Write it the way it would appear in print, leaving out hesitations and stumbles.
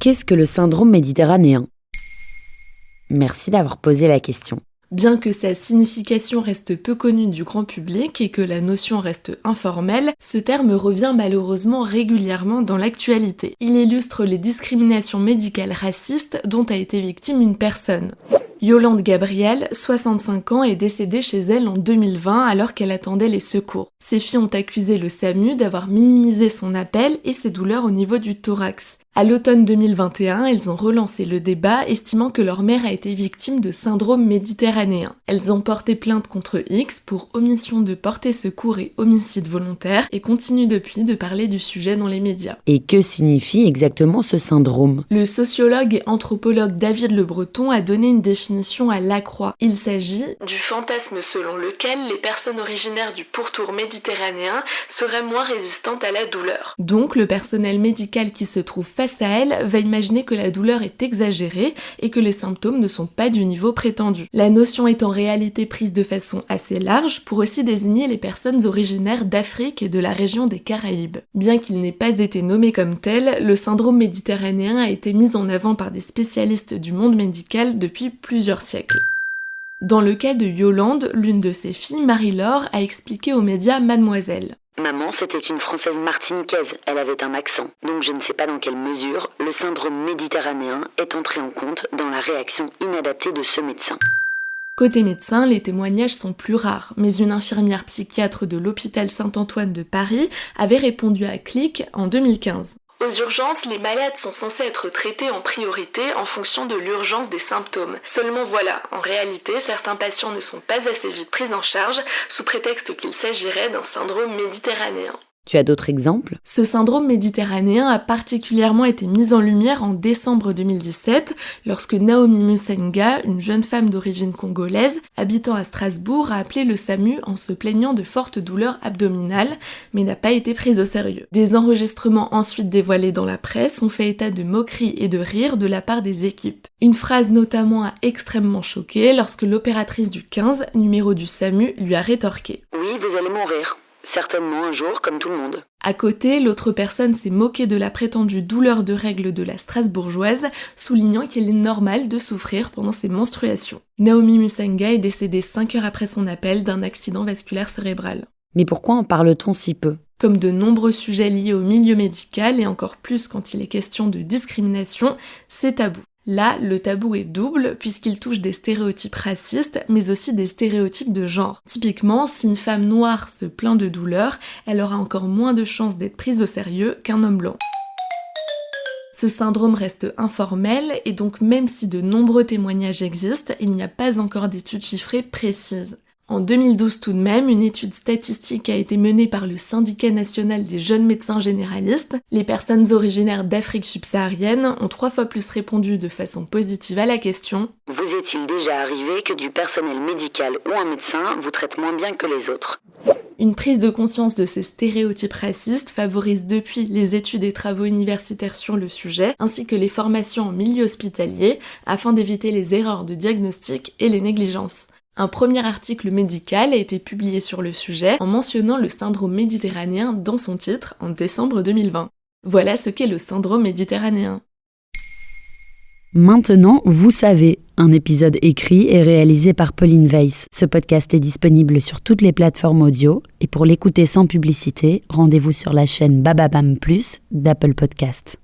Qu'est-ce que le syndrome méditerranéen ? Merci d'avoir posé la question. Bien que sa signification reste peu connue du grand public et que la notion reste informelle, ce terme revient malheureusement régulièrement dans l'actualité. Il illustre les discriminations médicales racistes dont a été victime une personne. Yolande Gabriel, 65 ans, est décédée chez elle en 2020 alors qu'elle attendait les secours. Ses filles ont accusé le SAMU d'avoir minimisé son appel et ses douleurs au niveau du thorax. À l'automne 2021, elles ont relancé le débat, estimant que leur mère a été victime de syndrome méditerranéen. Elles ont porté plainte contre X pour omission de porter secours et homicide volontaire et continuent depuis de parler du sujet dans les médias. Et que signifie exactement ce syndrome ? Le sociologue et anthropologue David Le Breton a donné une définition à Lacroix. Il s'agit du fantasme selon lequel les personnes originaires du pourtour méditerranéen seraient moins résistantes à la douleur. Donc le personnel médical qui se trouve face à elle va imaginer que la douleur est exagérée et que les symptômes ne sont pas du niveau prétendu. La notion est en réalité prise de façon assez large pour aussi désigner les personnes originaires d'Afrique et de la région des Caraïbes. Bien qu'il n'ait pas été nommé comme tel, le syndrome méditerranéen a été mis en avant par des spécialistes du monde médical depuis plusieurs siècles. Dans le cas de Yolande, l'une de ses filles, Marie-Laure, a expliqué aux médias Mademoiselle. Maman, c'était une Française martiniquaise, elle avait un accent. Donc je ne sais pas dans quelle mesure le syndrome méditerranéen est entré en compte dans la réaction inadaptée de ce médecin. Côté médecin, les témoignages sont plus rares, mais une infirmière psychiatre de l'hôpital Saint-Antoine de Paris avait répondu à Click en 2015. Aux urgences, les malades sont censés être traités en priorité en fonction de l'urgence des symptômes. Seulement voilà, en réalité, certains patients ne sont pas assez vite pris en charge sous prétexte qu'il s'agirait d'un syndrome méditerranéen. Tu as d'autres exemples ? Ce syndrome méditerranéen a particulièrement été mis en lumière en décembre 2017 lorsque Naomi Musenga, une jeune femme d'origine congolaise, habitant à Strasbourg, a appelé le SAMU en se plaignant de fortes douleurs abdominales, mais n'a pas été prise au sérieux. Des enregistrements ensuite dévoilés dans la presse ont fait état de moqueries et de rires de la part des équipes. Une phrase notamment a extrêmement choqué lorsque l'opératrice du 15, numéro du SAMU, lui a rétorqué. Oui, vous allez mourir. Certainement un jour, comme tout le monde. À côté, l'autre personne s'est moquée de la prétendue douleur de règles de la Strasbourgeoise, soulignant qu'il est normal de souffrir pendant ses menstruations. Naomi Musenga est décédée 5 heures après son appel d'un accident vasculaire cérébral. Mais pourquoi en parle-t-on si peu ? Comme de nombreux sujets liés au milieu médical, et encore plus quand il est question de discrimination, c'est tabou. Là, le tabou est double puisqu'il touche des stéréotypes racistes, mais aussi des stéréotypes de genre. Typiquement, si une femme noire se plaint de douleur, elle aura encore moins de chances d'être prise au sérieux qu'un homme blanc. Ce syndrome reste informel et donc même si de nombreux témoignages existent, il n'y a pas encore d'études chiffrées précises. En 2012 tout de même, une étude statistique a été menée par le Syndicat national des jeunes médecins généralistes. Les personnes originaires d'Afrique subsaharienne ont 3 fois plus répondu de façon positive à la question « Vous est-il déjà arrivé que du personnel médical ou un médecin vous traite moins bien que les autres ?» Une prise de conscience de ces stéréotypes racistes favorise depuis les études et travaux universitaires sur le sujet, ainsi que les formations en milieu hospitalier, afin d'éviter les erreurs de diagnostic et les négligences. Un premier article médical a été publié sur le sujet en mentionnant le syndrome méditerranéen dans son titre en décembre 2020. Voilà ce qu'est le syndrome méditerranéen. Maintenant, vous savez, un épisode écrit et réalisé par Pauline Weiss. Ce podcast est disponible sur toutes les plateformes audio et pour l'écouter sans publicité, rendez-vous sur la chaîne Bababam Plus d'Apple Podcast.